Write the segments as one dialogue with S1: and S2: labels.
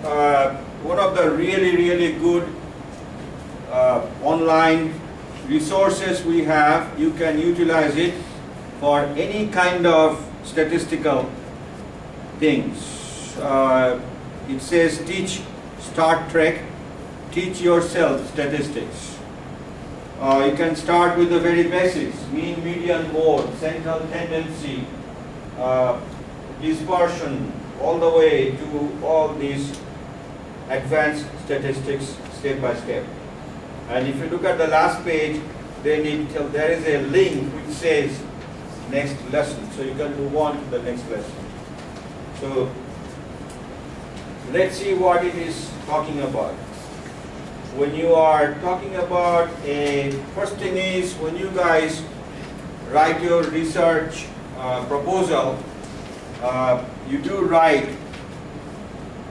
S1: one of the really good online resources we have. You can utilize it for any kind of statistical things. It says teach Star Trek, teach yourself statistics. You can start with the very basics: mean, median, mode, central tendency, dispersion, all the way to all these advanced statistics step by step. And if you look at the last page, there is a link which says next lesson, so you can move on to the next lesson. So let's see what it is talking about. When you are talking about first thing is, when you guys write your research proposal, you do write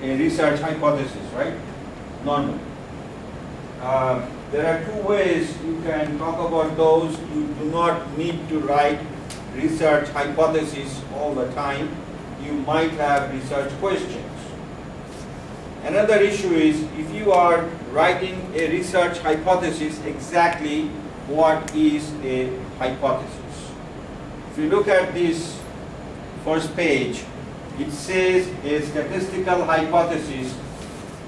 S1: a research hypothesis, right? Normally. There are two ways you can talk about those. You do not need to write research hypothesis all the time. You might have research questions. Another issue is, if you are writing a research hypothesis, exactly what is a hypothesis? If you look at this first page, it says a statistical hypothesis.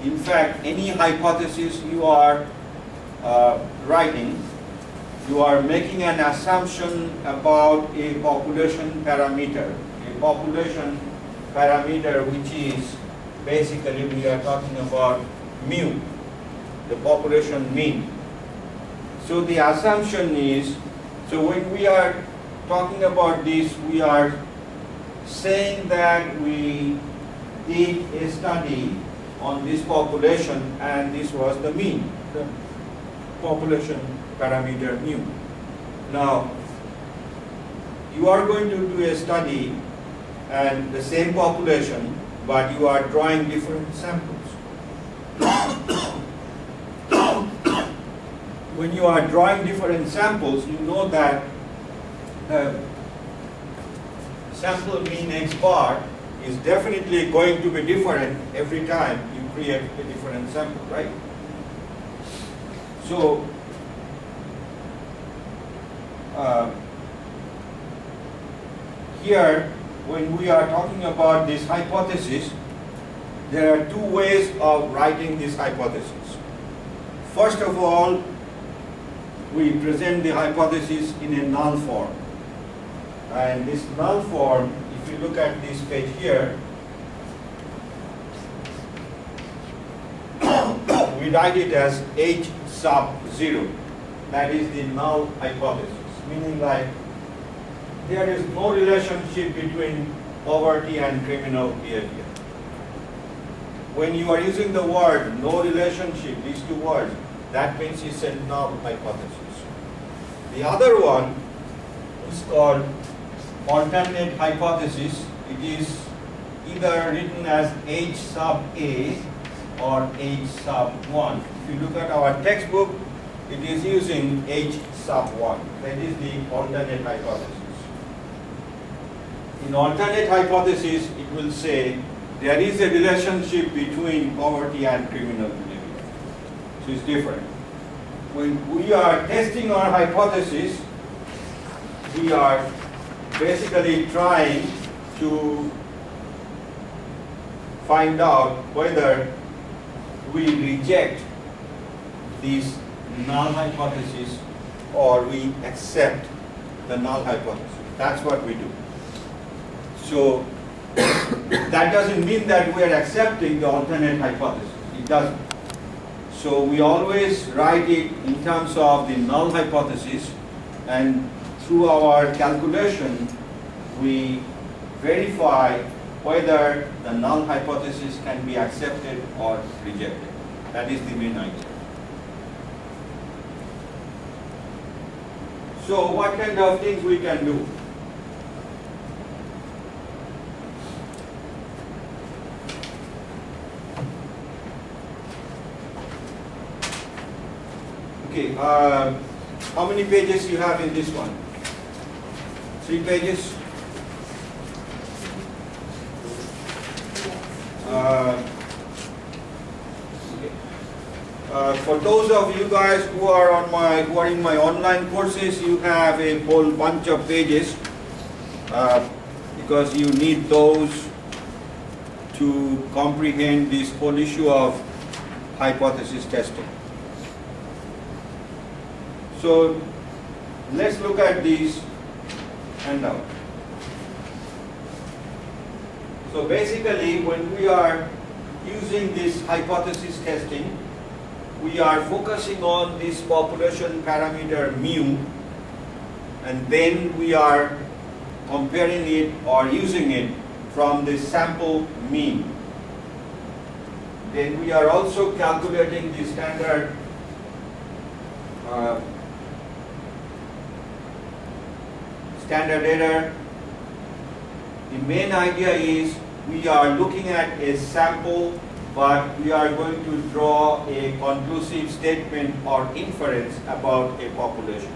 S1: In fact, any hypothesis you are writing, you are making an assumption about a population parameter. A population parameter which is basically, we are talking about mu, the population mean. So the assumption is, so when we are talking about this, we are saying that we did a study on this population and this was the mean, the population parameter mu. Now, you are going to do a study and the same population, but you are drawing different samples. When you are drawing different samples, you know that sample mean X bar is definitely going to be different every time you create a different sample, right? So, here, when we are talking about this hypothesis, there are two ways of writing this hypothesis. First of all, we present the hypothesis in a null form. And this null form, if you look at this page here, we write it as H sub 0. That is the null hypothesis, meaning like there is no relationship between poverty and criminal behavior. When you are using the word no relationship, these two words, that means it's a null hypothesis. The other one is called alternate hypothesis. It is either written as H sub A or H sub 1. If you look at our textbook, it is using H sub 1. That is the alternate hypothesis. In alternate hypothesis, it will say there is a relationship between poverty and criminal behavior. So it's different. When we are testing our hypothesis, we are basically trying to find out whether we reject this null hypothesis or we accept the null hypothesis. That's what we do. So that doesn't mean that we are accepting the alternate hypothesis. It doesn't. So we always write it in terms of the null hypothesis, and through our calculation, we verify whether the null hypothesis can be accepted or rejected. That is the main idea. So what kind of things we can do? Okay, how many pages you have in this one? 3 pages? For those of you guys who are in my online courses, you have a whole bunch of pages because you need those to comprehend this whole issue of hypothesis testing. So let's look at these handout. So basically, when we are using this hypothesis testing, we are focusing on this population parameter mu, and then we are comparing it or using it from the sample mean. Then we are also calculating the standard error. The main idea is we are looking at a sample, but we are going to draw a conclusive statement or inference about a population.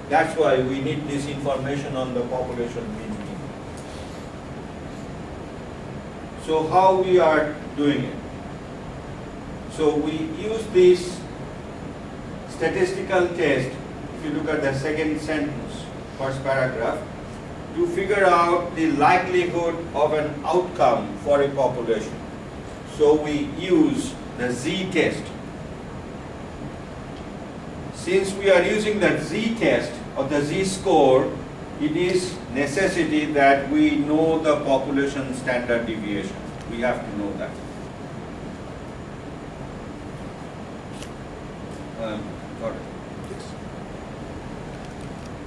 S1: That's why we need this information on the population mean. So how we are doing it? So we use this statistical test, if you look at the second sentence, first paragraph, to figure out the likelihood of an outcome for a population. So we use the z-test. Since we are using the z-test or the z-score, it is necessity that we know the population standard deviation. We have to know that. Got it.